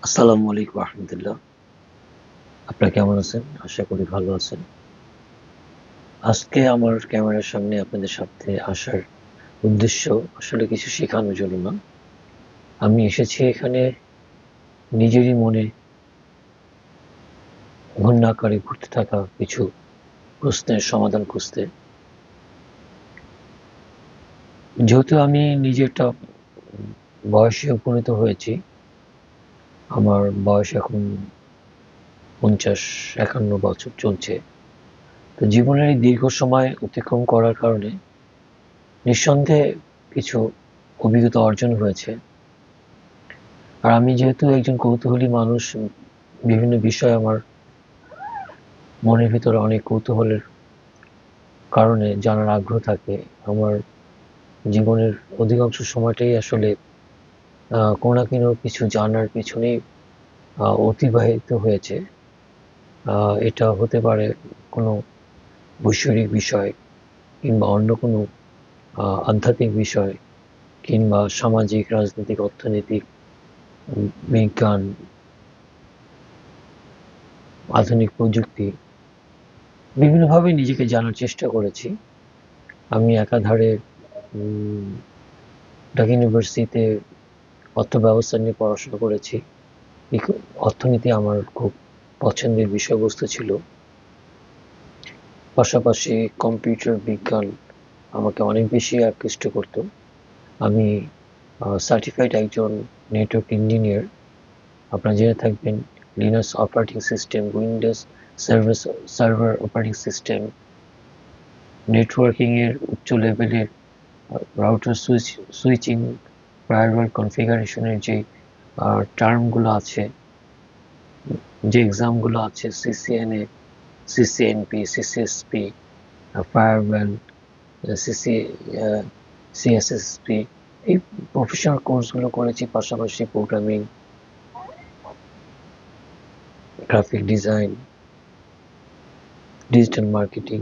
আসসালামু আলাইকুম রহমতুল্লাহ। আপনারা কেমন আছেন? আশা করি ভালো আছেন। আজকে আমার ক্যামেরার সামনে আপনাদের সাথে আসার উদ্দেশ্য আসলে কিছু শেখানোর জন্য না। আমি এসেছি এখানে নিজেরই মনে ঘূর্ণাকারে ঘুরতে থাকা কিছু প্রশ্নের সমাধান খুঁজতে। যেহেতু আমি নিজে একটা বয়সে উপনীত হয়েছি, আমার বয়স এখন ৫০-৫১ বছর চলছে। তো জীবনের এই দীর্ঘ সময় অতিক্রম করার কারণে নিঃসন্দেহে কিছু অভিজ্ঞতা অর্জন হয়েছে। আর আমি যেহেতু একজন কৌতূহলী মানুষ, বিভিন্ন বিষয়ে আমার মনের ভিতরে অনেক কৌতূহলের কারণে জানার আগ্রহ থাকে। আমার জীবনের অধিকাংশ সময়টাই আসলে কোনো না কোনো কিছু জানার পিছনেই অতিবাহিত হয়েছে। এটা হতে পারে কোনো বৈষয়িক বিষয়, কিংবা অন্য কোনো আধ্যাত্মিক বিষয়, কিংবা সামাজিক, রাজনৈতিক, অর্থনৈতিক, বিজ্ঞান, আধুনিক প্রযুক্তি। বিভিন্নভাবে নিজেকে জানার চেষ্টা করেছি। আমি একাধারে ঢাকা ইউনিভার্সিটিতে অর্থব্যবস্থা নিয়ে পড়াশোনা করেছি। অর্থনীতি আমার খুব পছন্দের বিষয়বস্তু ছিল। পাশাপাশি কম্পিউটার বিজ্ঞান আমাকে অনেক বেশি আকৃষ্ট করত। আমি সার্টিফাইড একজন নেটওয়ার্ক ইঞ্জিনিয়ার। আপনারা জেনে থাকবেন, Linux operating system, Windows server operating system, networking এর উচ্চ লেভেলের রাউটার সুইচিং, ফায়ারওয়াল কনফিগারেশনের যে টার্মগুলো আছে, যে এক্সামগুলো আছে, সিসিএনএ, সিসিএনপি, সিসিএসপি, ফায়ারওয়াল, সিসি সিএসএসপি, এই প্রফেশনাল কোর্সগুলো করেছি। পাশাপাশি programming, graphic design, digital marketing,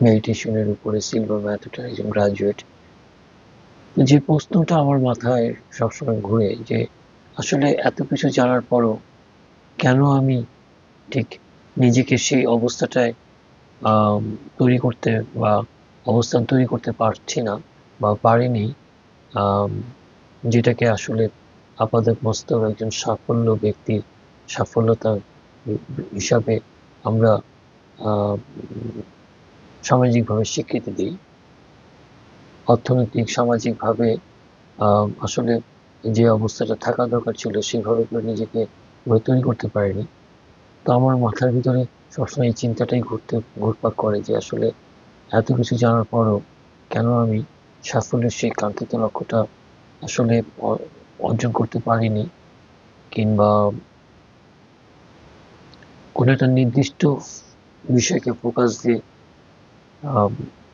মেডিটেশনের উপরে সিলভার ম্যাথডের একজন গ্রাজুয়েট। যে প্রশ্নটা আমার মাথায় সবসময় ঘুরে, যে আসলে এত কিছু জানার পরও কেন আমি ঠিক নিজেকে সেই অবস্থাটায় তৈরি করতে বা অবস্থান তৈরি করতে পারছি না বা পারিনি, যেটাকে আসলে আপাদমস্তক একজন সাফল্য ব্যক্তির সাফল্যতা হিসাবে আমরা সামাজিকভাবে স্বীকৃতি দিই। অর্থনৈতিক, সামাজিকভাবে আসলে যে অবস্থাটা থাকা দরকার ছিল সেভাবে করে নিজেকে তৈরি করতে পারিনি। তো আমার মাথার ভিতরে সবসময় এই চিন্তাটাই ঘুরপাক করে, যে আসলে এত কিছু জানার পরও কেন আমি সাফল্যের সেই কাঙ্ক্ষিত লক্ষ্যটা আসলে অর্জন করতে পারিনি, কিংবা কোনো একটা নির্দিষ্ট বিষয়কে ফোকাস দিয়ে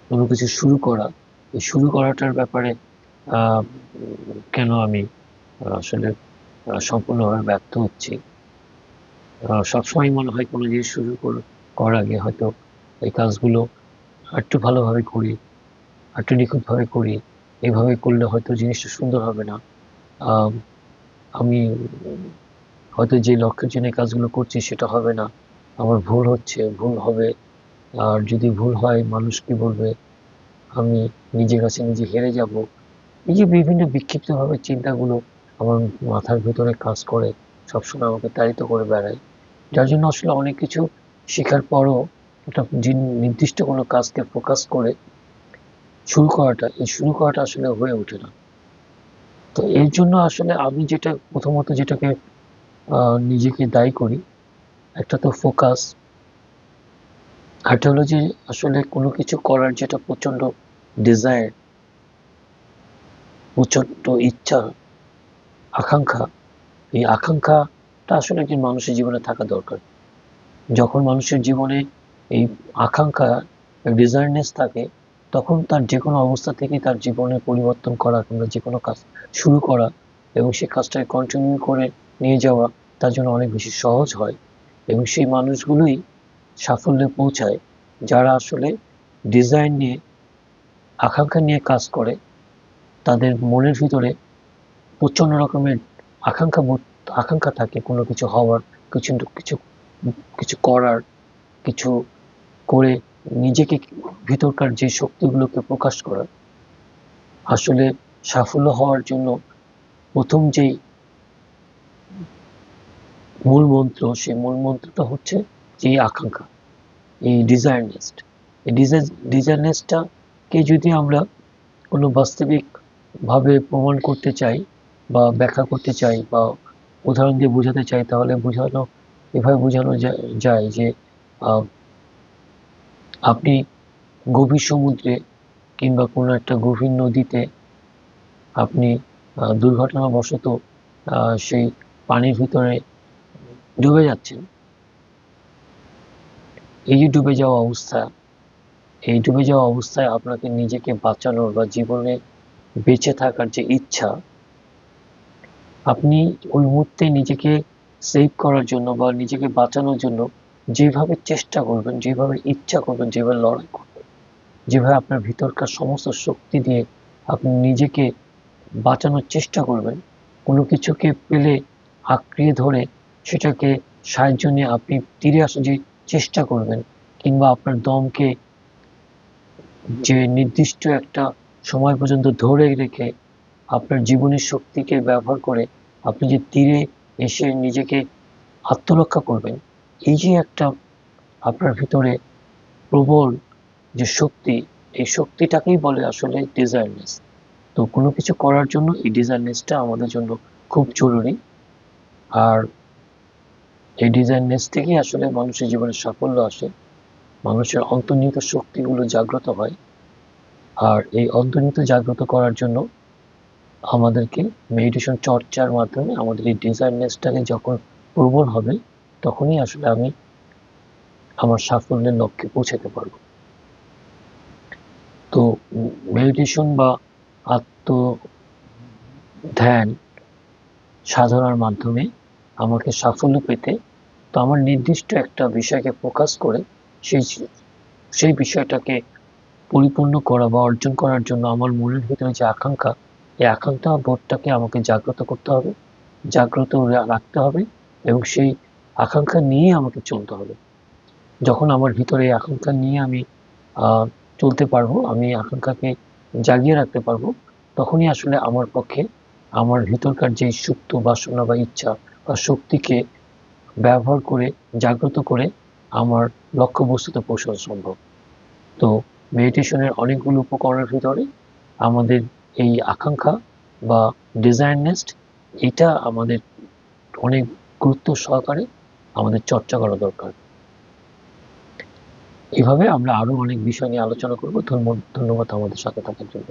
কোনো কিছু শুরু করা, এই শুরু করাটার ব্যাপারে কেন আমি আসলে সম্পূর্ণভাবে ব্যর্থ হচ্ছি। সবসময় মনে হয় কোনো জিনিস শুরু করার আগে হয়তো এই কাজগুলো আরেকটু ভালোভাবে করি, আরেকটু নিখুঁতভাবে করি। এইভাবে করলে হয়তো জিনিসটা সুন্দর হবে না। আমি হয়তো যে লক্ষ্যের জন্য কাজগুলো করছি সেটা হবে না, আমার ভুল হচ্ছে, ভুল হবে। আর যদি ভুল হয় মানুষ কি বলবে, আমি নিজের কাছে নিজে হেরে যাব। এই যে বিভিন্ন বিক্ষিপ্তভাবে চিন্তাগুলো আমার মাথার ভেতরে কাজ করে, সবসময় আমাকে তাড়িত করে বেড়ায়। যার জন্য আসলে অনেক কিছু শেখার পরও একটা যে নির্দিষ্ট কোনো কাজকে ফোকাস করে শুরু করাটা আসলে হয়ে ওঠে না। তো এর জন্য আসলে আমি যেটা প্রথমত যেটাকে নিজেকে দায়ী করি, একটা তো ফোকাস, আরেকটা হলো যে আসলে কোনো কিছু করার যেটা প্রচন্ড ডিজায়ার, প্রচন্ড ইচ্ছা, আকাঙ্ক্ষা। এই আকাঙ্ক্ষাটা আসলে একজন মানুষের জীবনে থাকা দরকার। যখন মানুষের জীবনে এই আকাঙ্ক্ষা, ডিজায়ারনেস থাকে, তখন তার যে কোনো অবস্থা থেকে তার জীবনে পরিবর্তন করা, কিংবা যে কোনো কাজ শুরু করা এবং সেই কাজটাকে কন্টিনিউ করে নিয়ে যাওয়া তার জন্য অনেক বেশি সহজ হয়। এবং সেই মানুষগুলোই সাফল্যে পৌঁছায়, যারা আসলে ডিজাইন নিয়ে, আকাঙ্ক্ষা নিয়ে কাজ করে, তাদের মনের ভিতরে প্রচন্ড রকমের আকাঙ্ক্ষা বোধ আকাঙ্ক্ষা থাকে কোনো কিছু হওয়ার, কিছু কিছু কিছু করার, কিছু করে নিজেকে ভিতরকার যে শক্তিগুলোকে প্রকাশ করার। আসলে সাফল্য হওয়ার জন্য প্রথম যেই মূল মন্ত্র, সেই মূল মন্ত্রটা হচ্ছে যে আকাঙ্ক্ষা, এই ডিজায়ারনেস্ট। এই ডিজায়ারনেসটাকে যদি আমরা কোনো বাস্তবিক ভাবে প্রমাণ করতে চাই বা ব্যাখ্যা করতে চাই বা উদাহরণ দিয়ে বোঝাতে চাই, তাহলে এভাবে বোঝানো যায় যে আপনি গভীর সমুদ্রে কিংবা কোনো একটা গভীর নদীতে আপনি দুর্ঘটনাবশত সেই পানির ভিতরে ডুবে যাচ্ছেন। এই যে ডুবে যাওয়া অবস্থা, এই ডুবে যাওয়া অবস্থায় আপনাকে নিজেকে বাঁচানোর বা জীবনে বেঁচে থাকার যে ইচ্ছা, আপনি ওই মুহূর্তে নিজেকে সেভ করার জন্য বা নিজেকে বাঁচানোর জন্য যেভাবে চেষ্টা করবেন, যেভাবে ইচ্ছা করবেন, যেভাবে লড়াই করবেন, যেভাবে আপনার ভিতরকার সমস্ত শক্তি দিয়ে আপনি নিজেকে বাঁচানোর চেষ্টা করবেন, কোনো কিছুকে পেলে আঁকড়িয়ে ধরে সেটাকে সাহায্য নিয়ে আপনি তীরে আসার যে চেষ্টা করবেন, কিংবা আপনার দমকে যে নির্দিষ্ট একটা সময় পর্যন্ত ধরে রেখে আপনার জীবনের শক্তিকে ব্যবহার করে আপনি যে তীরে এসে নিজেকে আত্মরক্ষা করবেন, এই যে একটা আপনার ভিতরে প্রবল যে শক্তি, এই শক্তিটাকেই বলে আসলে ডিজায়ারনেস। তো কোনো কিছু করার জন্য এই ডিজায়ারনেসটা আমাদের জন্য খুব জরুরি। আর এই ডিজায়ারনেস থেকেই আসলে মানুষের জীবনে সাফল্য আসে, মানুষের অন্তর্নিহিত শক্তিগুলো জাগ্রত হয়। আর এই অন্তর্নিহিত জাগ্রত করার জন্য আমাদেরকে মেডিটেশন চর্চার মাধ্যমে আমাদের এই ডিজায়ারনেসটাকে যখন প্রবল হবে, তখনই আসলে আমি আমার সাফল্যের লক্ষ্যে পৌঁছাতে পারব। তো মেডিটেশন বা আত্ম ধ্যান সাধনার মাধ্যমে আমাকে সাফল্য পেতে, তো আমার নির্দিষ্ট একটা বিষয়কে ফোকাস করে সেই সেই বিষয়টাকে পরিপূর্ণ করা বা অর্জন করার জন্য আমার মনের ভিতরে যে আকাঙ্ক্ষা, এই আকাঙ্ক্ষা বোধটাকে আমাকে জাগ্রত করতে হবে, জাগ্রত রাখতে হবে, এবং সেই আকাঙ্ক্ষা নিয়ে আমাকে চলতে হবে। যখন আমার ভিতরে এই আকাঙ্ক্ষা নিয়ে আমি চলতে পারবো, আমি আকাঙ্ক্ষাকে জাগিয়ে রাখতে পারবো, তখনই আসলে আমার পক্ষে আমার ভিতরকার যে সুপ্ত বাসনা বা ইচ্ছা বা শক্তিকে ব্যবহার করে, জাগ্রত করে আমার লক্ষ্যবস্তুতে পৌঁছানো সম্ভব। তো মেডিটেশনের অনেকগুলো উপকরণের ভিতরে আমাদের এই আকাঙ্ক্ষা বা ডিজায়ারনেস, এটা আমাদের অনেক গুরুত্ব সহকারে আমাদের চর্চা করা দরকার। এভাবে আমরা আরো অনেক বিষয় নিয়ে আলোচনা করব। ধন্যবাদ আমাদের সাথে থাকার জন্য।